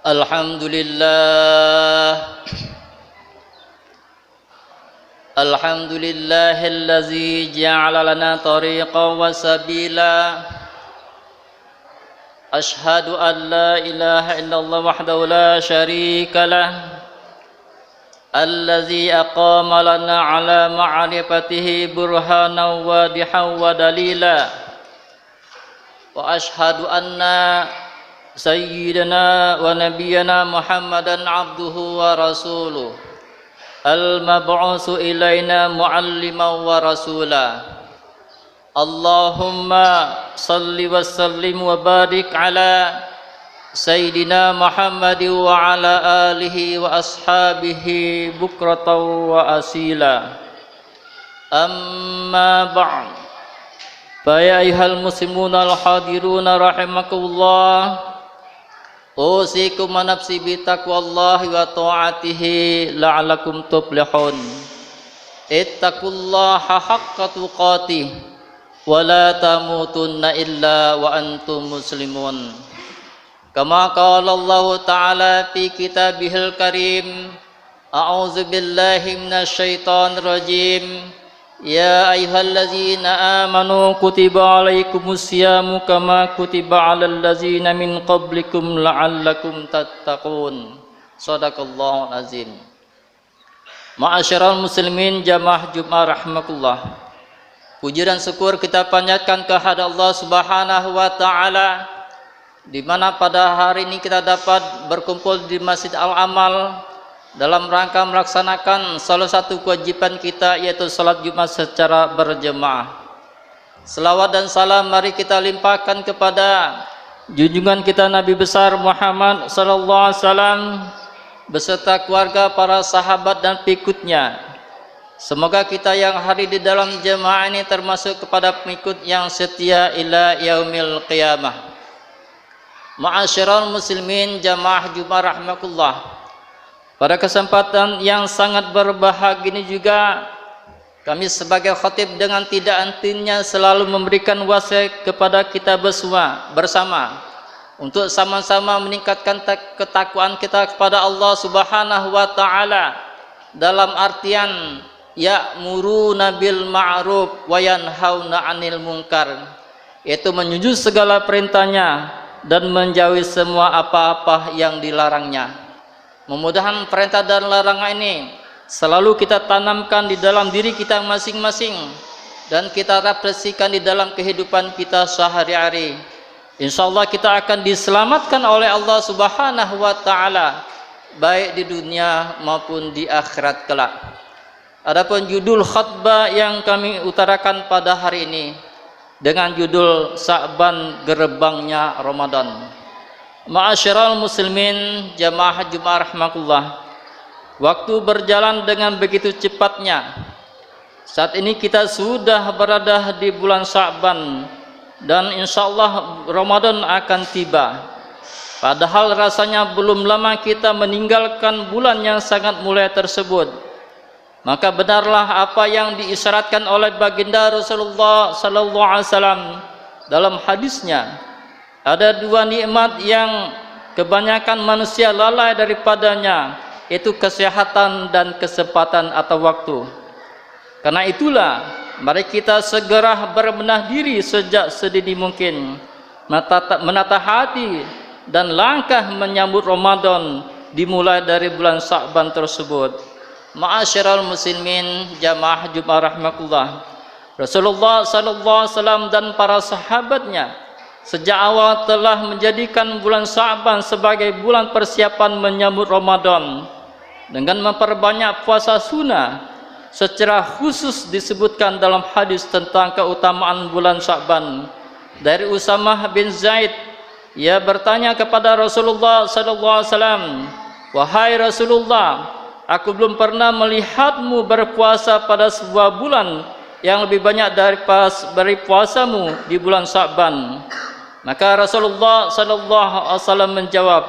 Alhamdulillah Alhamdulillahillazi ja'ala lana tariqan wa sabila. Ashhadu an la ilaha illallah wahdahu la syarika lah, allazi aqama lana ala ma'rifatihi burhanan wadihan wa dalila. Wa ashhadu anna sayyidina wa nabiyyana Muhammadan abduhu wa rasuluh, al-mab'usu ilaina mu'alliman wa rasula. Allahumma salli wa sallim wa barik ala sayyidina Muhammad wa ala alihi wa ashabihi bukratan wa asila. Amma ba'd. Fa ya ayyuhal muslimuna al-hadiruna rahimakumullah, usikum wa nafsi bi taqwallahi wa ta'atihi la'allakum tuflihun. Ittaqullaha haqqa tuqatih wa la tamutunna illa wa antum muslimun. Kama qala Allah Ta'ala fi kitabihil karim, a'udzu billahi minasy syaithanir rajim. Ya ayyuhallazina amanu kutiba alaikumus syamu kama kutiba alal ladzina min qablikum la'allakum tattaqun. Shadaqallahul azim. Ma'asyiral muslimin jamaah Jumat rahmatullah. Puji dan syukur kita panjatkan kehadirat Allah Subhanahu wa taala, di mana pada hari ini kita dapat berkumpul di Masjid Al-Amal dalam rangka melaksanakan salah satu kewajiban kita, yaitu salat Jumat secara berjemaah. Selawat dan salam mari kita limpahkan kepada junjungan kita Nabi besar Muhammad sallallahu alaihi wasallam beserta keluarga, para sahabat dan pengikutnya. Semoga kita yang hadir di dalam jemaah ini termasuk kepada pengikut yang setia ila yaumil qiyamah. Ma'asyiral muslimin jamaah Jumat rahmatullah. Pada kesempatan yang sangat berbahagia ini juga kami sebagai khatib dengan tidak hentinya selalu memberikan wasiat kepada kita bersama untuk sama-sama meningkatkan ketakwaan kita kepada Allah Subhanahu wa taala, dalam artian ya'muruna bil ma'ruf wa yanhauna 'anil munkar, yaitu menyujud segala perintahnya dan menjauhi semua apa-apa yang dilarangnya. Mudah-mudahan perintah dan larangan ini selalu kita tanamkan di dalam diri kita masing-masing dan kita refleksikan di dalam kehidupan kita sehari-hari. Insyaallah kita akan diselamatkan oleh Allah Subhanahu wa taala baik di dunia maupun di akhirat kelak. Adapun judul khutbah yang kami utarakan pada hari ini dengan judul Sa'ban Gerbangnya Ramadan. Ma'asyiral muslimin jamaah Jumat rahmatullah. Waktu berjalan dengan begitu cepatnya. Saat ini kita sudah berada di bulan Sa'ban dan insyaallah Ramadan akan tiba. Padahal rasanya belum lama kita meninggalkan bulan yang sangat mulia tersebut. Maka benarlah apa yang diisyaratkan oleh baginda Rasulullah sallallahu alaihi wasallam dalam hadisnya. Ada dua nikmat yang kebanyakan manusia lalai daripadanya, yaitu kesehatan dan kesempatan atau waktu. Karena itulah mari kita segera berbenah diri sejak sedini mungkin, menata hati dan langkah menyambut Ramadan dimulai dari bulan Sa'ban tersebut. Ma'asyiral muslimin jamaah Jumat rahmatullah. Rasulullah sallallahu alaihi wasallam dan para sahabatnya sejak awal telah menjadikan bulan Sa'ban sebagai bulan persiapan menyambut Ramadan dengan memperbanyak puasa sunnah. Secara khusus disebutkan dalam hadis tentang keutamaan bulan Sa'ban dari Usamah bin Zaid. Ia bertanya kepada Rasulullah sallallahu alaihi wasallam, "Wahai Rasulullah, aku belum pernah melihatmu berpuasa pada sebuah bulan yang lebih banyak dari puasamu di bulan Sa'ban." Maka Rasulullah sallallahu alaihi wasallam menjawab,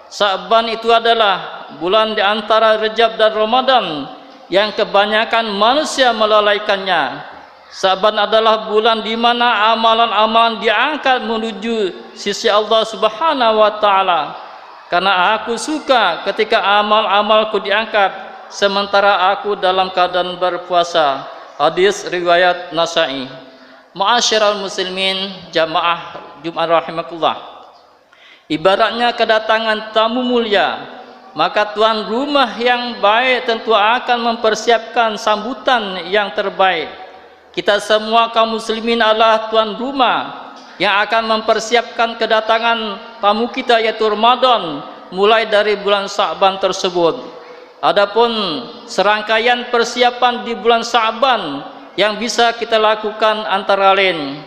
"Sa'ban itu adalah bulan di antara Rajab dan Ramadan yang kebanyakan manusia melalaikannya. Sa'ban adalah bulan di mana amalan-amalan diangkat menuju sisi Allah Subhanahu wa taala. karena aku suka ketika amal-amalku diangkat sementara aku dalam keadaan berpuasa. Hadis riwayat Nasa'i. Ma'asyiral muslimin jamaah Jumat rahimakumullah, ibaratnya kedatangan tamu mulia, maka tuan rumah yang baik tentu akan mempersiapkan sambutan yang terbaik. Kita semua kaum muslimin adalah tuan rumah yang akan mempersiapkan kedatangan tamu kita, yaitu Ramadan, mulai dari bulan Sa'ban tersebut. Adapun serangkaian persiapan di bulan Sa'ban yang bisa kita lakukan antara lain: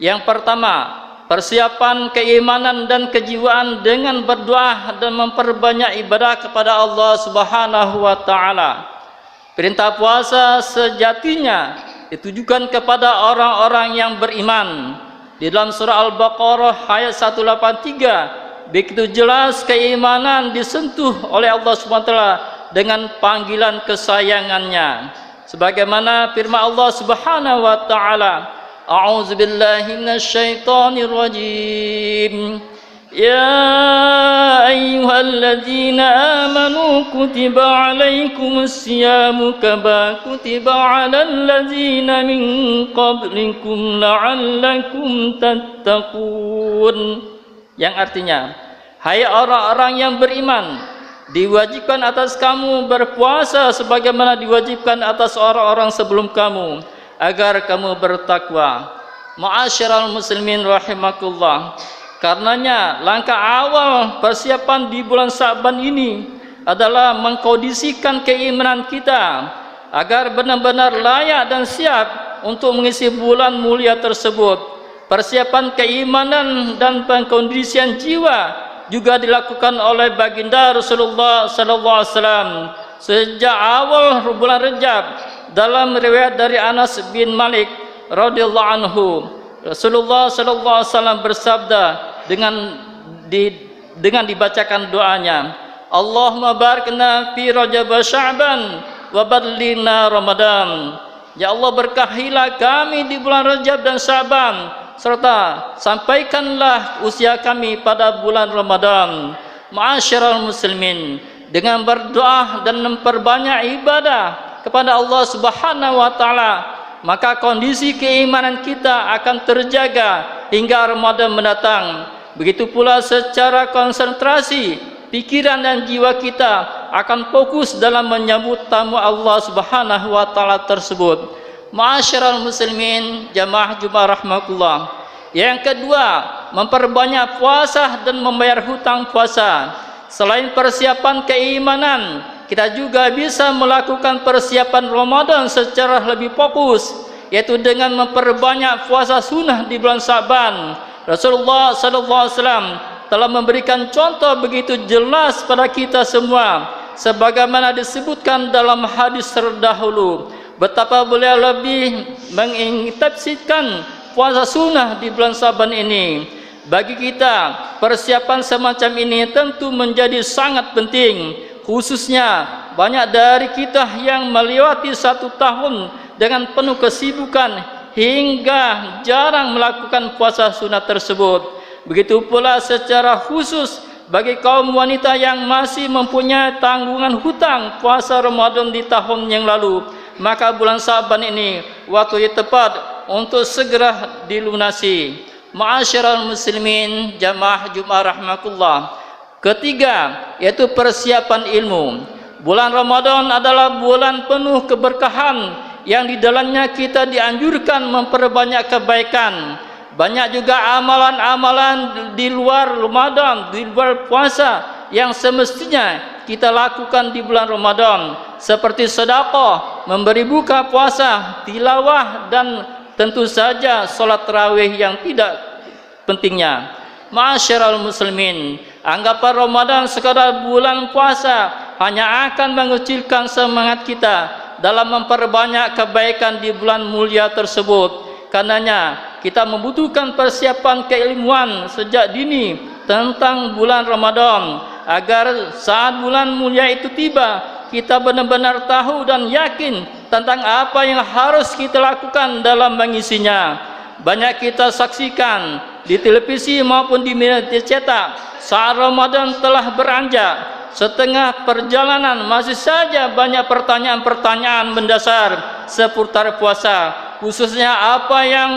yang pertama, persiapan keimanan dan kejiwaan dengan berdoa dan memperbanyak ibadah kepada Allah Subhanahu wa taala. Perintah puasa sejatinya ditujukan kepada orang-orang yang beriman. Di dalam surah Al-Baqarah ayat 183 begitu jelas keimanan disentuh oleh Allah Subhanahu wa taala dengan panggilan kesayangannya, sebagaimana firman Allah Subhanahu wa taala, a'udzu billahi minasyaitonir rajim, ya ayyuhalladzina amanu kutiba alaikumus siyamu kama kutiba alal ladzina min qablikum la'allakum tattaqun, yang artinya, hai orang-orang yang beriman, diwajibkan atas kamu berpuasa sebagaimana diwajibkan atas orang-orang sebelum kamu agar kamu bertakwa. Ma'asyiral muslimin rahimakumullah, karenanya langkah awal persiapan di bulan Sa'ban ini adalah mengkondisikan keimanan kita agar benar-benar layak dan siap untuk mengisi bulan mulia tersebut. Persiapan keimanan dan pengkondisian jiwa juga dilakukan oleh baginda Rasulullah sallallahu alaihi wasallam sejak awal bulan Rajab. Dalam riwayat dari Anas bin Malik radhiyallahu anhu, Rasulullah sallallahu alaihi wasallam bersabda dengan dibacakan doanya, Allahumma barikna fi Rajab wa Sya'ban wa ballighna Ramadan. Ya Allah, berkahilah kami di bulan Rajab dan Sya'ban, serta sampaikanlah usia kami pada bulan Ramadan. Ma'asyiral muslimin, dengan berdoa dan memperbanyak ibadah kepada Allah Subhanahu wa taala, maka kondisi keimanan kita akan terjaga hingga Ramadan mendatang. Begitu pula secara konsentrasi pikiran dan jiwa kita akan fokus dalam menyambut tamu Allah Subhanahu wa taala tersebut. Ma'asyiral muslimin jamaah Jumat rahimakumullah, yang kedua, memperbanyak puasa dan membayar hutang puasa. Selain persiapan keimanan, kita juga bisa melakukan persiapan Ramadan secara lebih fokus, yaitu dengan memperbanyak puasa sunnah di bulan Sa'ban. Rasulullah sallallahu alaihi wasallam telah memberikan contoh begitu jelas pada kita semua, sebagaimana disebutkan dalam hadis terdahulu, betapa beliau lebih mengintensifkan puasa sunnah di bulan Sa'ban ini. Bagi kita, persiapan semacam ini tentu menjadi sangat penting, khususnya banyak dari kita yang melewati 1 tahun dengan penuh kesibukan hingga jarang melakukan puasa sunnah tersebut. Begitu pula secara khusus bagi kaum wanita yang masih mempunyai tanggungan hutang puasa Ramadan di tahun yang lalu, maka bulan Sa'ban ini waktu yang tepat untuk segera dilunasi. Ma'asyiral muslimin jamaah Jumat rahimakumullah, ketiga, yaitu persiapan ilmu. Bulan Ramadan adalah bulan penuh keberkahan yang di dalamnya kita dianjurkan memperbanyak kebaikan. Banyak juga amalan-amalan di luar Ramadan, di luar puasa yang semestinya kita lakukan di bulan Ramadan, seperti sedekah, memberi buka puasa, tilawah, dan tentu saja solat tarawih yang tidak pentingnya. Ma'asyiral muslimin, anggapan Ramadan sekadar bulan puasa hanya akan mengecilkan semangat kita dalam memperbanyak kebaikan di bulan mulia tersebut. Karenanya kita membutuhkan persiapan keilmuan sejak dini tentang bulan Ramadan, agar saat bulan mulia itu tiba, kita benar-benar tahu dan yakin tentang apa yang harus kita lakukan dalam mengisinya. Banyak kita saksikan di televisi maupun di media cetak. Saat Ramadan telah beranjak, setengah perjalanan masih saja banyak pertanyaan-pertanyaan mendasar seputar puasa, khususnya apa yang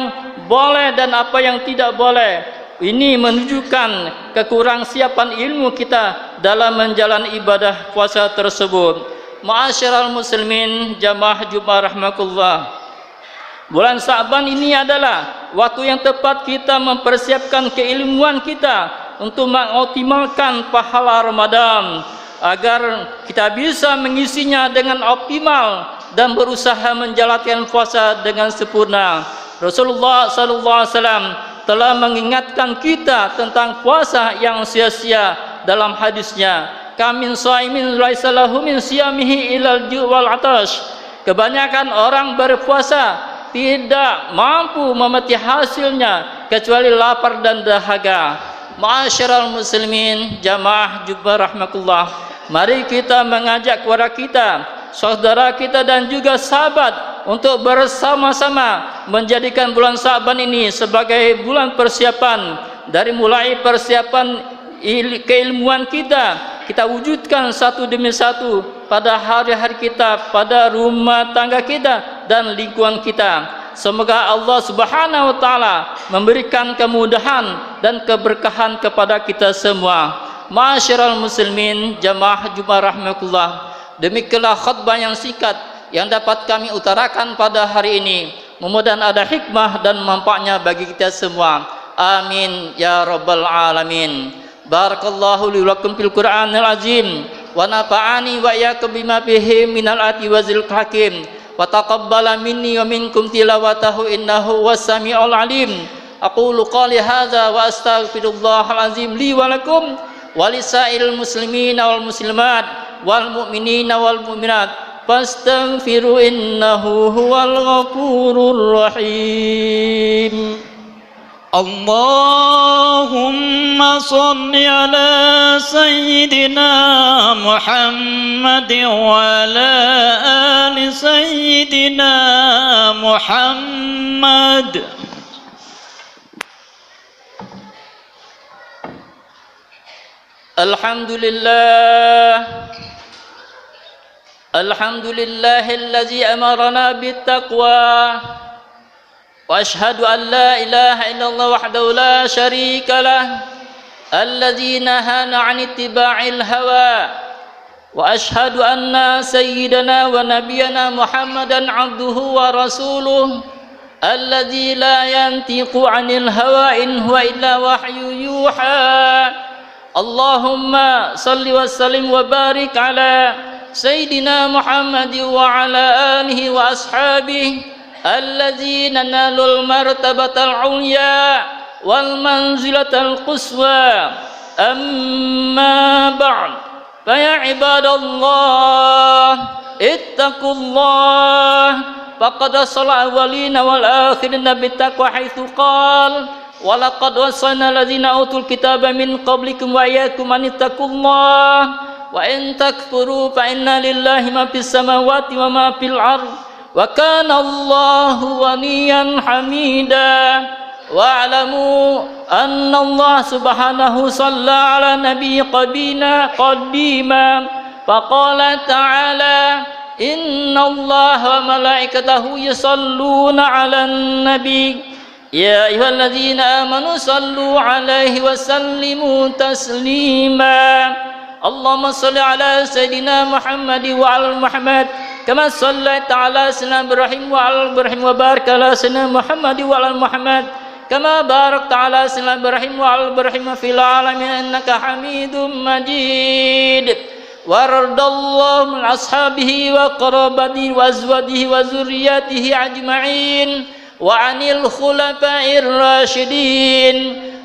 boleh dan apa yang tidak boleh. Ini menunjukkan kekurang siapan ilmu kita dalam menjalani ibadah puasa tersebut. Ma'asyiral muslimin jamaah Jumat rahmatullah. Bulan Sa'ban ini adalah waktu yang tepat kita mempersiapkan keilmuan kita untuk mengoptimalkan pahala Ramadan, agar kita bisa mengisinya dengan optimal dan berusaha menjalankan puasa dengan sempurna. Rasulullah SAW telah mengingatkan kita tentang puasa yang sia-sia dalam hadisnya, "Kamin shaimin laisa lahu min siyamihi ilal ju' wal atash." Kebanyakan orang berpuasa tidak mampu memetik hasilnya kecuali lapar dan dahaga. Ma'asyiral muslimin jamaah Jumat rahmatullah, mari kita mengajak kepada kita, saudara kita dan juga sahabat untuk bersama-sama menjadikan bulan Sa'ban ini sebagai bulan persiapan. Dari mulai persiapan keilmuan kita wujudkan satu demi satu pada hari-hari kita, pada rumah tangga kita dan lingkungan kita. Semoga Allah Subhanahu wa taala memberikan kemudahan dan keberkahan kepada kita semua. Ma'asyiral muslimin jamaah Jumat rahmatullah, demikianlah khutbah yang singkat yang dapat kami utarakan pada hari ini. Mudah-mudahan ada hikmah dan manfaatnya bagi kita semua. Amin ya rabbal alamin. Barakallahu li wa lakum fil Qur'anil azim wa nafa'ani wa iyyakum bima fihi minal ayati wa zikril hakim. Wa taqabbala minni wa minkum tilawatahu innahu was-sami'ul alim. Aqulu qali hadza wa astaghfirullahal azim li wa lakum wa lisairil muslimina wal muslimat wal mu'minina wal mu'minat fastaghfiru innahu huwal ghafurur rahim. Allahumma salli ala sayyidina Muhammad wa ala ali sayyidina Muhammad. Alhamdulillahillazi amarana bittaqwa. وأشهد أن لا إله إلا الله وحده لا شريك له الذي نهانا عن اتباع الهوى وأشهد أن سيدنا ونبينا محمدا عبده ورسوله الذي لا ينطق عن الهوى إن هو إلا وحي يوحى اللهم صل وسلم وبارك على سيدنا محمد وعلى آله وأصحابه الذين نالوا المرتبة العليا والمنزلة القصوى أما بعد فيا عباد الله اتقوا الله فقد صلى الأولين والآخرين بالتقوى حيث قال ولقد وصينا الذين أوتوا الكتاب من قبلكم وإياكم أن اتقوا الله وإن تكفروا فإن لله ما في السماوات وما في الأرض وكان الله غنيا حميدا واعلموا أن الله سبحانه صلى على نبي قديما فقال تعالى إن الله وملائكته يصلون على النبي يا أيها الذين آمنوا صلوا عليه وسلموا تسليما اللهم صل على سيدنا محمد وعلى محمد كما صليت على سيدنا إبراهيم وعلى إبراهيم وبارك على سيدنا محمد وعلى محمد كما باركت على سيدنا إبراهيم وعلى إبراهيم في العالمين إنك حميد مجيد وارض الله عن أصحابه وقرابته وأزواجه وذرياته أجمعين وعن الخلفاء الراشدين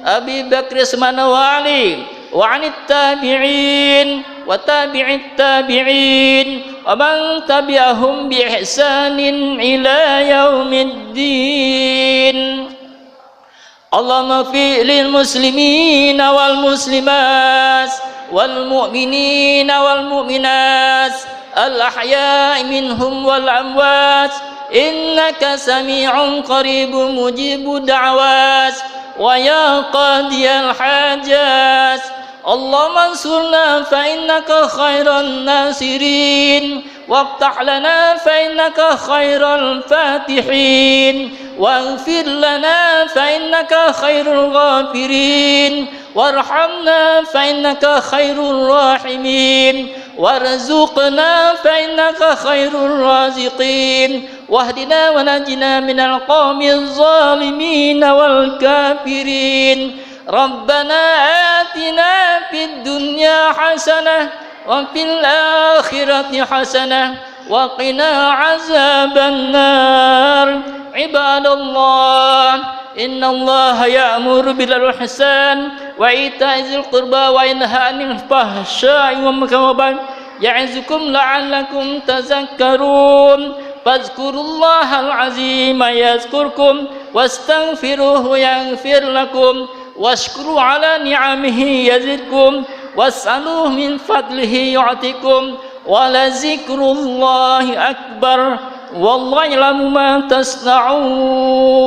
أبي بكر عثمان وعلي وعن التابعين وتابع التابعين ومن تبعهم بإحسان إلى يوم الدين اللهم اغفر للمسلمين والمسلمات والمؤمنين والمؤمنات الأحياء منهم والأموات إنك سميع قريب مجيب الدعوات ويا قاضي الحاجات اللهم انصرنا فإنك خير الناصرين وافتح لنا فإنك خير الفاتحين واغفر لنا فإنك خير الغافرين وارحمنا فإنك خير الراحمين وارزقنا فإنك خير الرازقين واهدنا ونجنا من القوم الظالمين والكافرين ربنا آتنا في الدنيا حسنة وفي الآخرة حسنة وقنا عذاب النار عباد الله إن الله يأمر بالإحسان وإيتاء ذي القربى وينهى عن الفحشاء والمنكر والبغي يعظكم لعلكم تذكرون فاذكروا الله العظيم يذكركم واستغفروه يغفر لكم واشكروا على نعمه يزدكم واسألوه من فضله يعطيكم ولذكر الله أكبر والله يعلم ما تصنعون